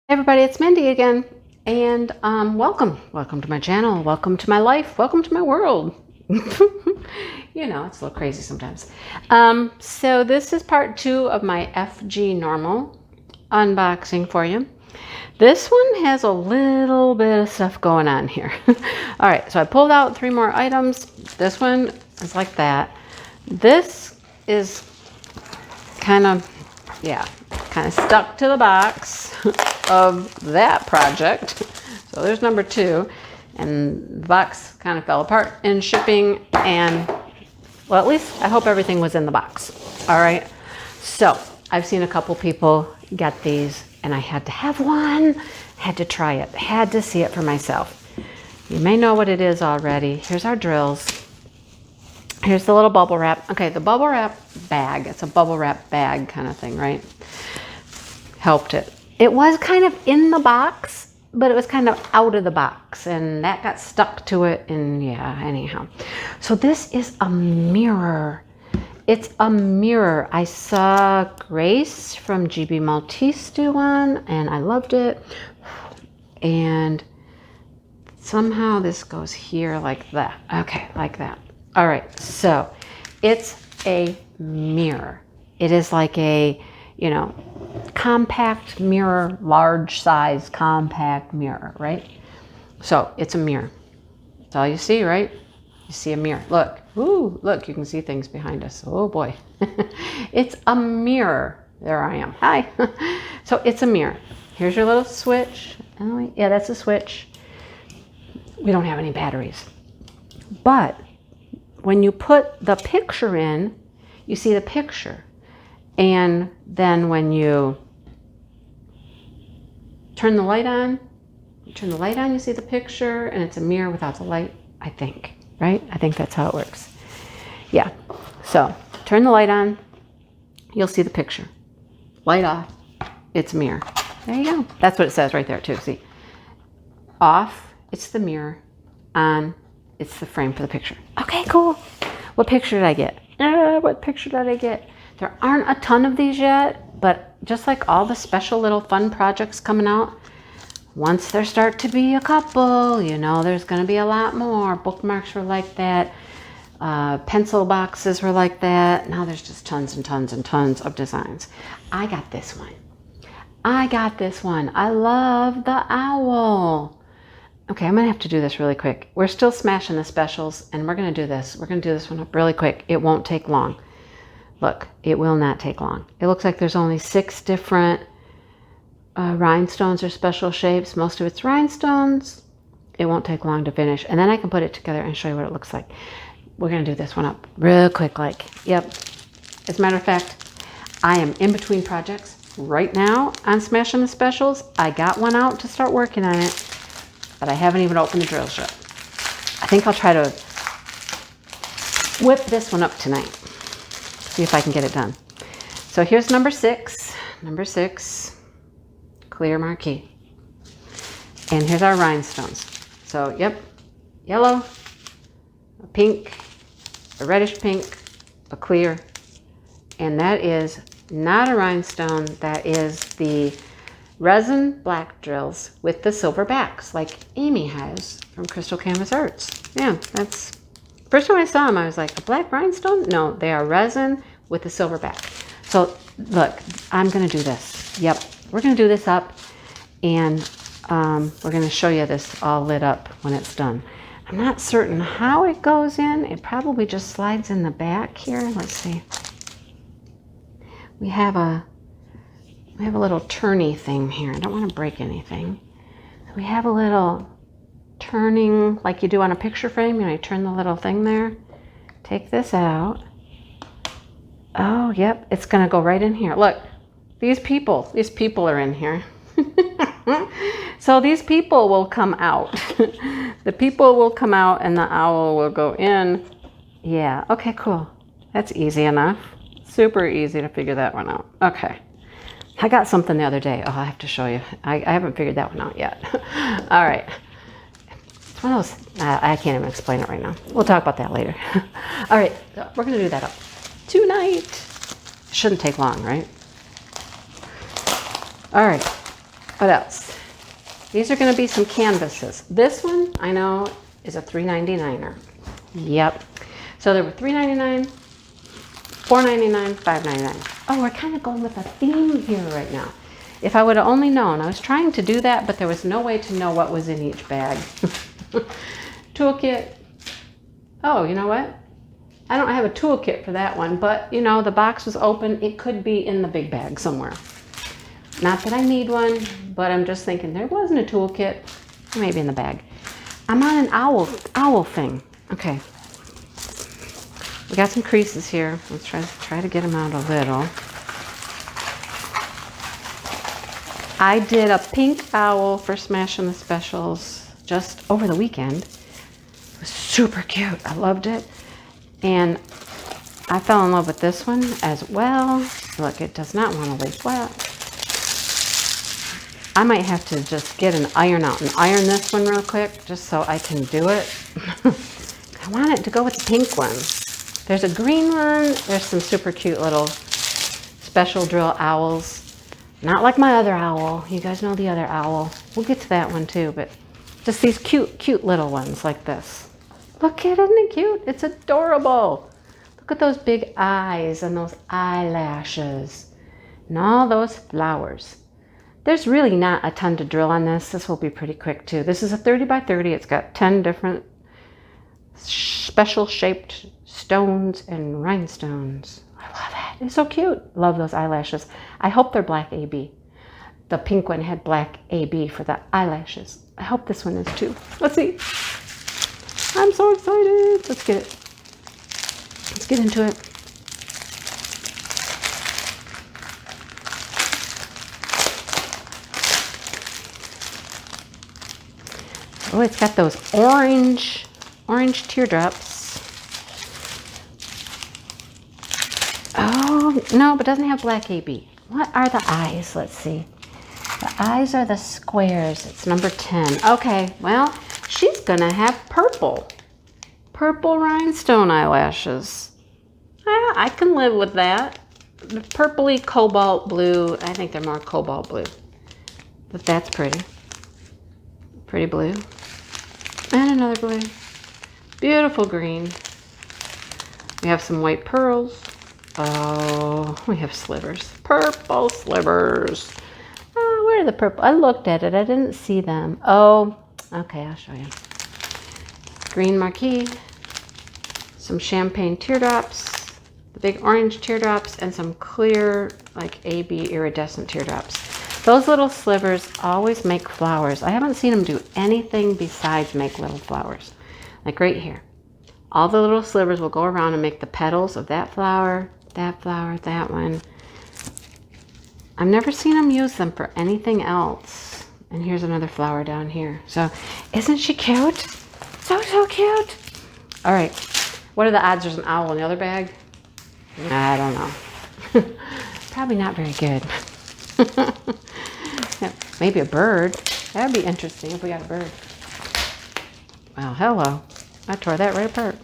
Everybody, it's Mindy again, and welcome to my channel, welcome to my life, welcome to my world. You know, it's a little crazy sometimes. So this is part 2 of my FGNORMAL unboxing for you. This one has a little bit of stuff going on here. All right, so I pulled out 3 more items. This one is like that. This is kind of stuck to the box of that project. So there's number 2, and the box kind of fell apart in shipping, and well, at least I hope everything was in the box. All right, so I've seen a couple people get these, and I had to have one, had to try it, had to see it for myself. You may know what it is already. Here's our drills. Here's the little bubble wrap. Okay, the bubble wrap bag, it's a bubble wrap bag kind of thing, right? Helped it. It was kind of in the box, but it was kind of out of the box, and that got stuck to it, and yeah, anyhow. So this is a mirror. It's a mirror. I saw Grace from GB Maltese do one, and I loved it. And somehow this goes here like that. Okay, like that. All right, so it's a mirror. It is like a, you know, compact mirror, large size compact mirror, right? So it's a mirror. That's all you see, right? You see a mirror. Look, ooh, look, you can see things behind us. Oh boy. It's a mirror. There I am. Hi. So it's a mirror. Here's your little switch. Oh, yeah, that's a switch. We don't have any batteries. But when you put the picture in, you see the picture. And then when you turn the light on, you see the picture, and it's a mirror without the light, I think, right? I think that's how it works. Yeah, so turn the light on, you'll see the picture. Light off, it's a mirror. There you go. That's what it says right there too, see? Off, it's the mirror. On, it's the frame for the picture. Okay, cool. What picture did I get? What picture did I get? There aren't a ton of these yet, but just like all the special little fun projects coming out, once there start to be a couple, you know, there's going to be a lot more. Bookmarks were like that. Pencil boxes were like that. Now there's just tons and tons and tons of designs. I got this one. I love the owl. Okay, I'm going to have to do this really quick. We're still smashing the specials, and we're going to do this. We're going to do this one up really quick. It won't take long. Look, it will not take long. It looks like there's only 6 different rhinestones or special shapes. Most of it's rhinestones. It won't take long to finish. And then I can put it together and show you what it looks like. We're going to do this one up real quick, like, yep. As a matter of fact, I am in between projects right now on smashing the specials. I got one out to start working on it, but I haven't even opened the drills yet. I think I'll try to whip this one up tonight. See if I can get it done. So here's number 6. Number 6, clear marquee. And here's our rhinestones. So, yep, yellow, a pink, a reddish pink, a clear. And that is not a rhinestone. That is the resin black drills with the silver backs, like Amy has from Crystal Canvas Arts. Yeah, that's... First time I saw them, I was like, a black rhinestone? No, they are resin with the silver back. So, look, I'm going to do this. Yep, we're going to do this up, and we're going to show you this all lit up when it's done. I'm not certain how it goes in. It probably just slides in the back here. Let's see. We have a little turny thing here. I don't want to break anything. So we have a little turning, like you do on a picture frame. You know, you turn the little thing there. Take this out. Oh, yep, it's gonna go right in here. Look, these people are in here. So these people will come out. The people will come out and the owl will go in. Yeah, okay, cool. That's easy enough. Super easy to figure that one out. Okay. I got something the other day. Oh, I have to show you. I haven't figured that one out yet. All right. It's one of those, I can't even explain it right now. We'll talk about that later. All right, so we're going to do that up tonight. Shouldn't take long, right? All right. What else? These are going to be some canvases. This one, I know, is a $3.99er. Yep. So there were $3.99, $4.99, $5.99. Oh, we're kind of going with a theme here right now. If I would have only known, I was trying to do that, but there was no way to know what was in each bag. Toolkit. Oh, you know what? I don't have a toolkit for that one, but you know, the box was open. It could be in the big bag somewhere. Not that I need one, but I'm just thinking there wasn't a toolkit. Maybe in the bag. I'm on an owl thing. Okay. We got some creases here. Let's try to get them out a little. I did a pink owl for Smashing the Specials just over the weekend. It was super cute. I loved it. And I fell in love with this one as well. Look, it does not want to lay flat. I might have to just get an iron out and iron this one real quick just so I can do it. I want it to go with the pink one. There's a green one. There's some super cute little special drill owls. Not like my other owl. You guys know the other owl. We'll get to that one too, but just these cute little ones like this. Look at it, isn't it cute? It's adorable. Look at those big eyes and those eyelashes and all those flowers. There's really not a ton to drill on this. This will be pretty quick too. This is a 30 by 30. It's got 10 different special shaped stones and rhinestones. I love it. It's so cute. Love those eyelashes. I hope they're black AB. The pink one had black AB for the eyelashes. I hope this one is too. Let's see. I'm so excited. Let's get it. Let's get into it. Oh, it's got those orange teardrops. Oh, no, but doesn't have black AB. What are the eyes? Let's see. The eyes are the squares. It's number 10. Okay, well, she's gonna have purple rhinestone eyelashes. I can live with that. The purpley cobalt blue. I think they're more cobalt blue, but that's pretty. Pretty blue. And another blue. Beautiful green. We have some white pearls. Oh, we have slivers. Purple slivers. Oh, where are the purple? I looked at it. I didn't see them. Oh, okay, I'll show you. Green marquee. Some champagne teardrops. The big orange teardrops and some clear, like AB iridescent teardrops. Those little slivers always make flowers. I haven't seen them do anything besides make little flowers. Like right here. All the little slivers will go around and make the petals of that flower, that one. I've never seen them use them for anything else. And here's another flower down here. So, isn't she cute? So cute. All right. What are the odds there's an owl in the other bag? I don't know. Probably not very good. Maybe a bird. That would be interesting if we got a bird. Well, hello. I tore that right apart.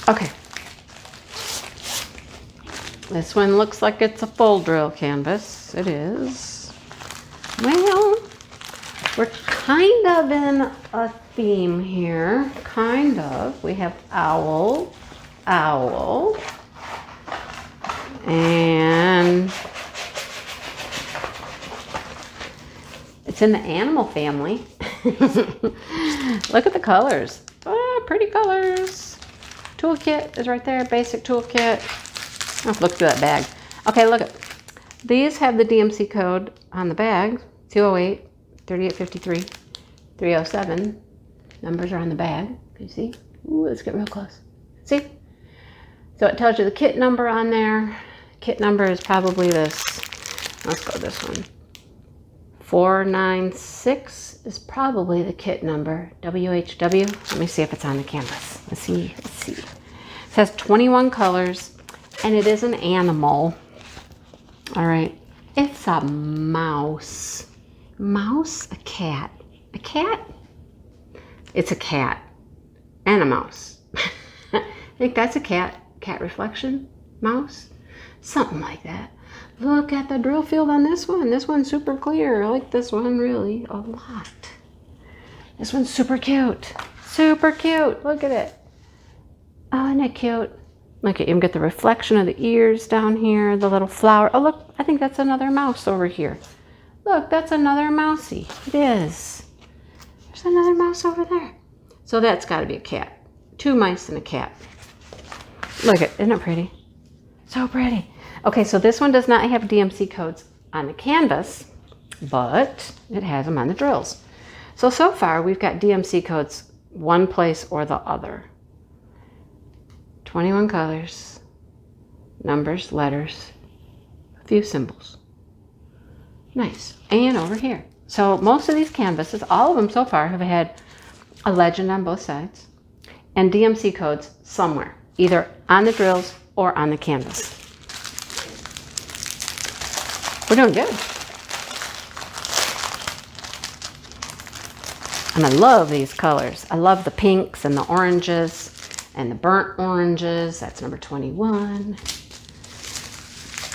Okay. This one looks like it's a full drill canvas. It is. Well, we're kind of in a theme here. Kind of. We have owl, and it's in the animal family. Look at the colors. Oh, pretty colors. Toolkit is right there. Basic toolkit. I'll look through that bag. Okay, look at these. Have the DMC code on the bag. 208, 3853, 307. Numbers are on the bag. Can you see? Ooh, let's get real close. See? So it tells you the kit number on there. Kit number is probably this. Let's go this one. 496 is probably the kit number. WHW. Let me see if it's on the canvas. Let's see. It says 21 colors, and it is an animal. All right. It's a mouse. Mouse? A cat. A cat? It's a cat and a mouse. I think that's a cat reflection mouse. Something like that. Look at the drill field on this one. This one's super clear. I like this one really a lot. This one's super cute. Super cute. Look at it. Oh, isn't it cute? Look, you can get the reflection of the ears down here, the little flower. Oh, look, I think that's another mouse over here. Look, that's another mousey. It is. There's another mouse over there. So that's got to be a cat. 2 mice and a cat. Look at, isn't it pretty? So pretty. Okay, so this one does not have DMC codes on the canvas, but it has them on the drills. So far we've got DMC codes one place or the other. 21 colors, numbers, letters, a few symbols. Nice. And over here. So most of these canvases, all of them so far, have had a legend on both sides and DMC codes somewhere, either on the drills or on the canvas. We're doing good. And I love these colors. I love the pinks and the oranges and the burnt oranges. That's number 21.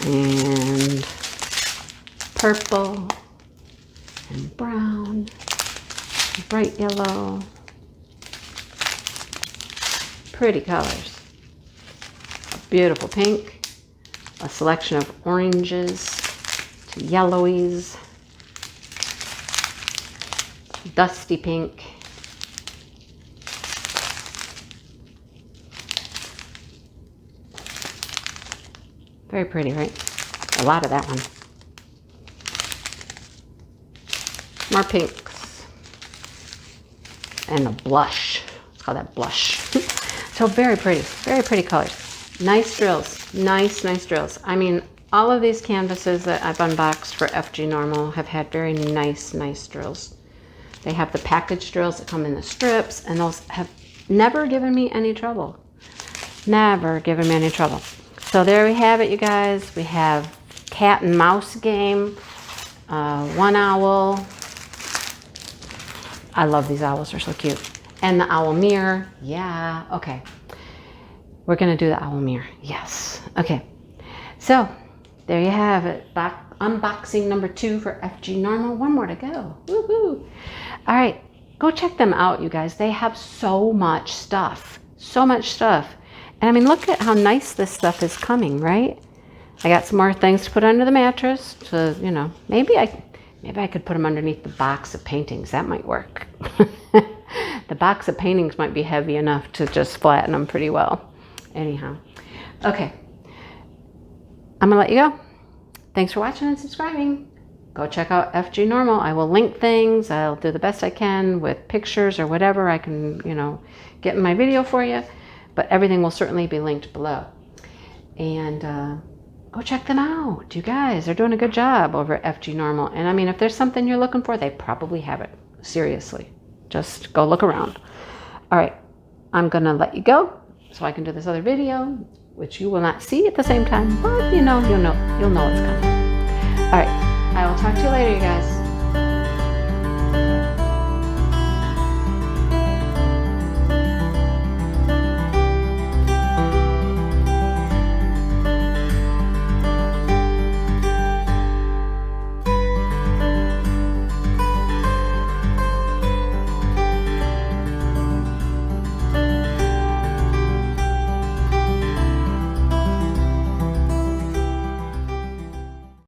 And purple and brown, bright yellow. Pretty colors. A beautiful pink, a selection of oranges to yellowies, dusty pink, very pretty, right? A lot of that one. More pinks and a blush. Let's call that blush. So very pretty colors. Nice drills, nice drills. I mean, all of these canvases that I've unboxed for FGNORMAL have had very nice drills. They have the package drills that come in the strips, and those have never given me any trouble. Never given me any trouble. So there we have it, you guys. We have cat and mouse game, one owl. I love these owls, they're so cute. And the owl mirror, yeah, okay. We're gonna do the owl mirror, yes. Okay, so there you have it. Unboxing number 2 for FGNORMAL. One more to go, woohoo. All right, go check them out, you guys. They have so much stuff. And I mean, look at how nice this stuff is coming, right? I got some more things to put under the mattress to, you know, maybe I could put them underneath the box of paintings. That might work. The box of paintings might be heavy enough to just flatten them pretty well. Anyhow, okay. I'm gonna let you go. Thanks for watching and subscribing. Go check out FGNORMAL. I will link things. I'll do the best I can with pictures or whatever I can, you know, get in my video for you. But everything will certainly be linked below. And go check them out. You guys are doing a good job over at FGNORMAL. And I mean, if there's something you're looking for, they probably have it. Seriously. Just go look around. All right. I'm going to let you go so I can do this other video, which you will not see at the same time, but you'll know it's coming. All right. I will talk to you later, you guys.